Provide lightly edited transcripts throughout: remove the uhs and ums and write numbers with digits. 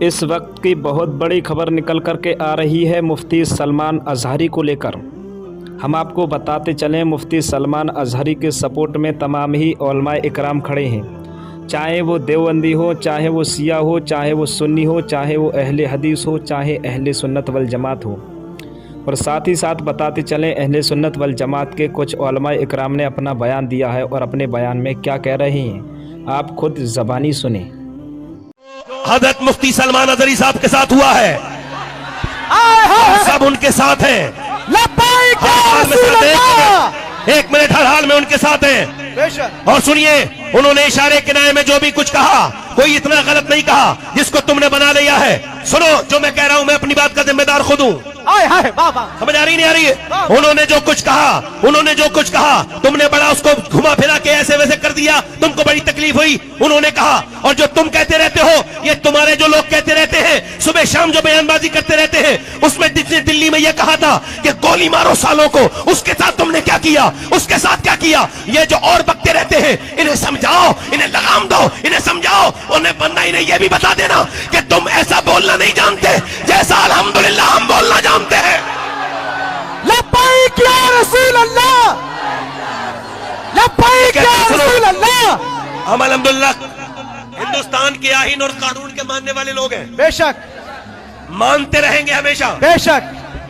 इस वक्त की बहुत बड़ी खबर निकल कर के आ रही है मुफ्ती सलमान अज़हरी को लेकर। हम आपको बताते चलें, मुफ्ती सलमान अज़हरी के सपोर्ट में तमाम ही उलमाए इकराम खड़े हैं, चाहे वो देवबंदी हो, चाहे वो शिया हो, चाहे वो सुन्नी हो, चाहे वो अहले हदीस हो, चाहे अहले सुन्नत वल जमात हो। और साथ ही साथ बताते चलें, अहले सुन्नत वल जमात के कुछ उलमाए इकराम ने अपना बयान दिया है और अपने बयान में क्या कह रहे हैं आप खुद ज़बानी सुने। हज़रत मुफ्ती सलमान अज़हरी साहब के साथ हुआ है, सब उनके साथ हैं, एक मिनट हर हाल में उनके साथ हैं। और सुनिए, उन्होंने इशारे किनारे में जो भी कुछ कहा, कोई इतना गलत नहीं कहा जिसको तुमने बना लिया है। सुनो, जो मैं कह रहा हूं, मैं अपनी बात का जिम्मेदार खुद हूं। समझ आ रही नहीं आ रही है? उन्होंने जो कुछ कहा, तुमने बड़ा उसको घुमा फिरा के ऐसे वैसे कर दिया, तुमको बड़ी तकलीफ हुई। उन्होंने कहा, और जो तुम कहते रहते हो, ये तुम्हारे जो लोग कहते रहते हैं, सुबह शाम जो बयानबाजी करते रहते हैं, उसमें दिल्ली में यह कहा था कि गोली मारो सालों को, उसके साथ तुमने क्या किया, उसके साथ क्या किया। ये जो और बकते रहते हैं, इन्हें समझाओ, इन्हें लगाम दो, इन्हें समझाओ, उन्हें बनना, इन्हें यह भी बता देना कि तुम ऐसा बोलना नहीं जानते जैसा अल्हम्दुलिल्लाह हम बोलना जानते हैं। लब्बैक या रसूल अल्लाह, लब्बैक या रसूल अल्लाह। हम अल्हम्दुलिल्लाह हिंदुस्तान के आईन और कानून के मानने वाले लोग हैं, बेशक मानते रहेंगे हमेशा, बेशक,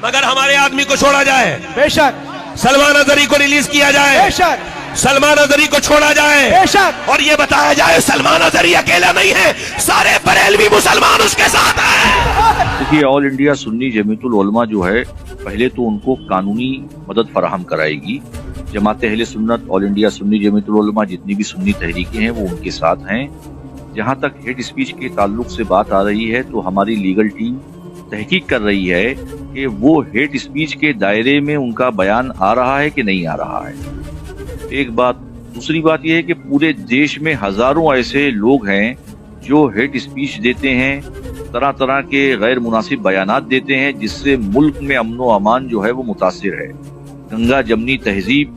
मगर हमारे आदमी को छोड़ा जाए, बेशक, सलमान अज़हरी को रिलीज किया जाए, बेशक, सलमान अज़हरी को छोड़ा जाए, बेशक, और ये बताया जाए सलमान अज़हरी अकेला नहीं है, सारे बरेलवी मुसलमान उसके साथ हैं। देखिए, ऑल इंडिया सुन्नी जमीयतुल उलमा जो है, पहले तो उनको कानूनी मदद फराहम कराएगी। जमात अहले सुन्नत, ऑल इंडिया सुन्नी जमीयतुल उलमा, जितनी भी सुन्नी तहरीकें हैं वो उनके साथ हैं। जहाँ तक हेड स्पीच के ताल्लुक से बात आ रही है, तो हमारी लीगल टीम तहकीक कर रही है कि वो हेड स्पीच के दायरे में उनका बयान आ रहा है कि नहीं आ रहा है। एक बात। दूसरी बात यह है कि पूरे देश में हजारों ऐसे लोग हैं जो हेड स्पीच देते हैं, तरह तरह के गैर मुनासिब बयानात देते हैं, जिससे मुल्क में अमन व अमान जो है वो मुतासिर है। गंगा जमनी तहजीब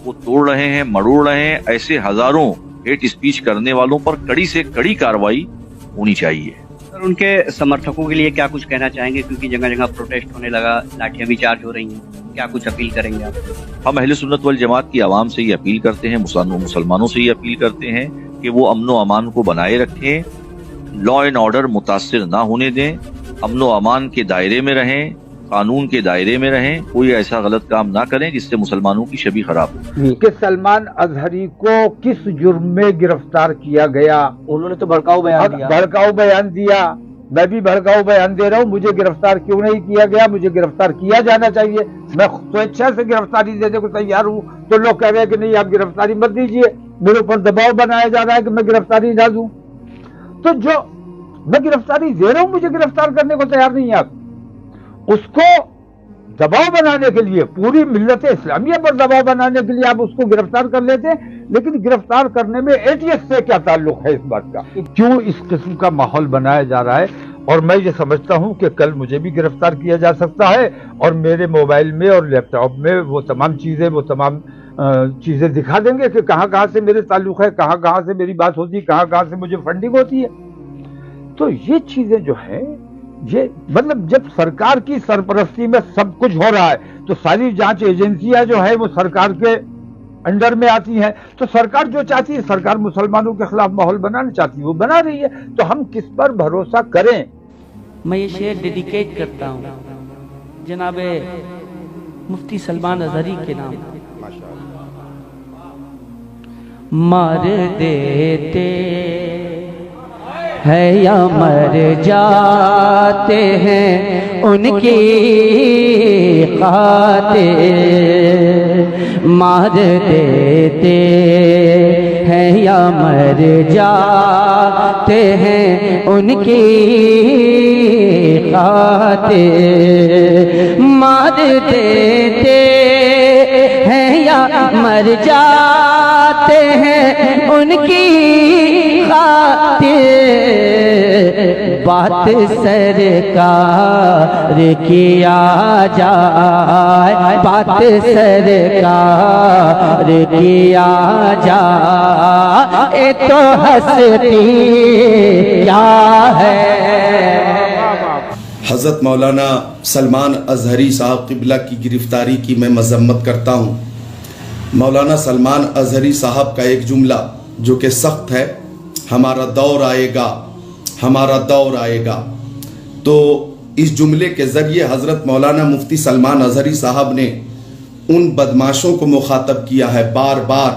वो तोड़ रहे हैं, मरोड़ रहे हैं। ऐसे हजारों हेड स्पीच करने वालों पर कड़ी से कड़ी कार्रवाई होनी चाहिए। सर, उनके समर्थकों के लिए क्या कुछ कहना चाहेंगे, क्योंकि जगह जगह प्रोटेस्ट होने लगा, लाठियां भी चार्ज हो रही हैं, क्या कुछ अपील करेंगे आप? हम अहले सुन्नत वल जमात की आवाम से ये अपील करते हैं, मुसलमानों से ये अपील करते हैं कि वो अमन व अमान को बनाए रखें, लॉ एंड ऑर्डर मुतासिर ना होने दें, अमन व अमान के दायरे में रहें, कानून के दायरे में रहें, कोई ऐसा गलत काम ना करें जिससे मुसलमानों की छवि खराब हो। कि सलमान अज़हरी को किस जुर्म में गिरफ्तार किया गया? उन्होंने तो भड़काऊ बयान दिया। मैं भी भड़काऊ बयान दे रहा हूँ। मुझे गिरफ्तार क्यों नहीं किया गया? मुझे गिरफ्तार किया जाना चाहिए। मैं स्वेच्छा से गिरफ्तारी देने को तैयार हूँ, तो लोग कह रहे हैं कि नहीं, आप गिरफ्तारी मत दीजिए। मेरे ऊपर दबाव बनाया जा रहा है कि मैं गिरफ्तारी ना दूं। तो जो मैं गिरफ्तारी दे रहा हूँ, मुझे गिरफ्तार करने को तैयार नहीं है आप। उसको दबाव बनाने के लिए, पूरी मिल्लत इस्लामिया पर दबाव बनाने के लिए आप उसको गिरफ्तार कर लेते हैं। लेकिन गिरफ्तार करने में एटीएस से क्या ताल्लुक है इस बात का? क्यों इस किस्म का माहौल बनाया जा रहा है? और मैं ये समझता हूं कि कल मुझे भी गिरफ्तार किया जा सकता है, और मेरे मोबाइल में और लैपटॉप में वो तमाम चीजें दिखा देंगे कि कहां कहां से मेरे ताल्लुक है, कहां कहां से मेरी बात होती है, कहां कहां से मुझे फंडिंग होती है। तो ये चीजें जो है, ये मतलब जब सरकार की सरपरस्ती में सब कुछ हो रहा है, तो सारी जांच एजेंसियां जो है वो सरकार के अंडर में आती हैं। तो सरकार जो चाहती है, सरकार मुसलमानों के खिलाफ माहौल बनाना चाहती है, वो बना रही है। तो हम किस पर भरोसा करें? मैं ये शेर डेडिकेट करता हूँ जनाबे मुफ्ती सलमान अज़हरी के नाम। मार देते है या मर जाते हैं उनकी खातिर, मार देते हैं या मर जाते हैं उनकी खातिर, मार देते हैं या मर जाते हैं उनकी खातिर, بات سرکار کیا جائے، بات سرکار کیا جائے تو ہستی کیا ہے۔ حضرت مولانا سلمان اظہری صاحب قبلہ کی گرفتاری کی میں مذمت کرتا ہوں۔ مولانا سلمان اظہری صاحب کا ایک جملہ جو کہ سخت ہے، ہمارا دور آئے گا، ہمارا دور آئے گا، تو اس جملے کے ذریعے حضرت مولانا مفتی سلمان اظہری صاحب نے ان بدماشوں کو مخاطب کیا ہے بار بار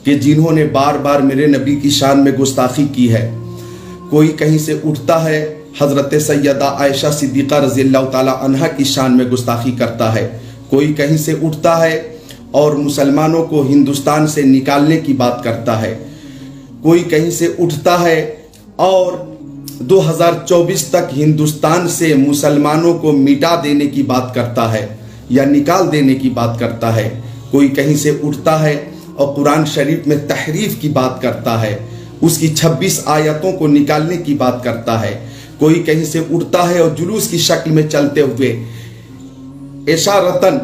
کہ جنہوں نے بار بار میرے نبی کی شان میں گستاخی کی ہے۔ کوئی کہیں سے اٹھتا ہے حضرت سیدہ عائشہ صدیقہ رضی اللہ تعالی عنہا کی شان میں گستاخی کرتا ہے، کوئی کہیں سے اٹھتا ہے اور مسلمانوں کو ہندوستان سے نکالنے کی بات کرتا ہے، کوئی کہیں سے اٹھتا ہے اور 2024 تک ہندوستان سے مسلمانوں کو مٹا دینے کی بات کرتا ہے یا نکال دینے کی بات کرتا ہے، کوئی کہیں سے اٹھتا ہے اور قرآن شریف میں تحریف کی بات کرتا ہے، اس کی 26 آیتوں کو نکالنے کی بات کرتا ہے، کوئی کہیں سے اٹھتا ہے اور جلوس کی شکل میں چلتے ہوئے اشارتاً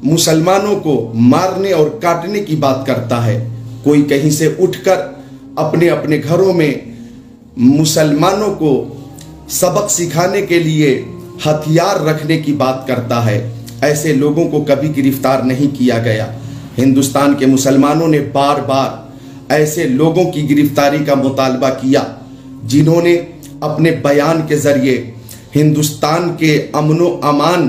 مسلمانوں کو مارنے اور کاٹنے کی بات کرتا ہے، کوئی کہیں سے اٹھ کر اپنے اپنے گھروں میں مسلمانوں کو سبق سکھانے کے لیے ہتھیار رکھنے کی بات کرتا ہے۔ ایسے لوگوں کو کبھی گرفتار نہیں کیا گیا۔ ہندوستان کے مسلمانوں نے بار بار ایسے لوگوں کی گرفتاری کا مطالبہ کیا جنہوں نے اپنے بیان کے ذریعے ہندوستان کے امن و امان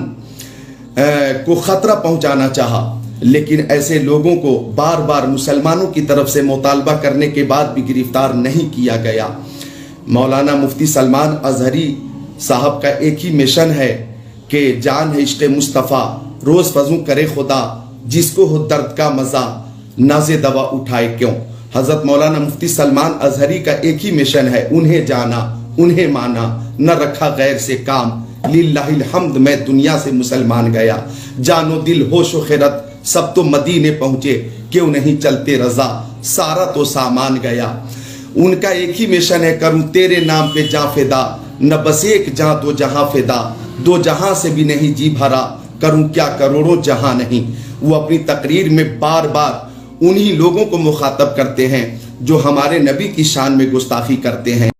کو خطرہ پہنچانا چاہا، لیکن ایسے لوگوں کو بار بار مسلمانوں کی طرف سے مطالبہ کرنے کے بعد بھی گرفتار نہیں کیا گیا۔ مولانا مفتی سلمان اظہری صاحب کا ایک ہی مشن ہے کہ جان ہے عشق مصطفیٰ، روز فضوں کرے خدا، جس کو ہو درد کا مزہ ناز دوا اٹھائے کیوں۔ حضرت مولانا مفتی سلمان اظہری کا ایک ہی مشن ہے، انہیں جانا، انہیں مانا، نہ رکھا غیر سے کام، للہ الحمد میں دنیا سے مسلمان گیا، جان و دل ہوش و خیرت سب تو مدینے پہنچے، کیوں نہیں چلتے رضا، سارا تو سامان گیا۔ ان کا ایک ہی مشن ہے، کروں تیرے نام پہ جاں فدا، نہ بس ایک جہاں دو جہاں فدا، دو جہاں سے بھی نہیں جی بھرا، کروں کیا کروڑوں جہاں نہیں۔ وہ اپنی تقریر میں بار بار انہی لوگوں کو مخاطب کرتے ہیں جو ہمارے نبی کی شان میں گستاخی کرتے ہیں۔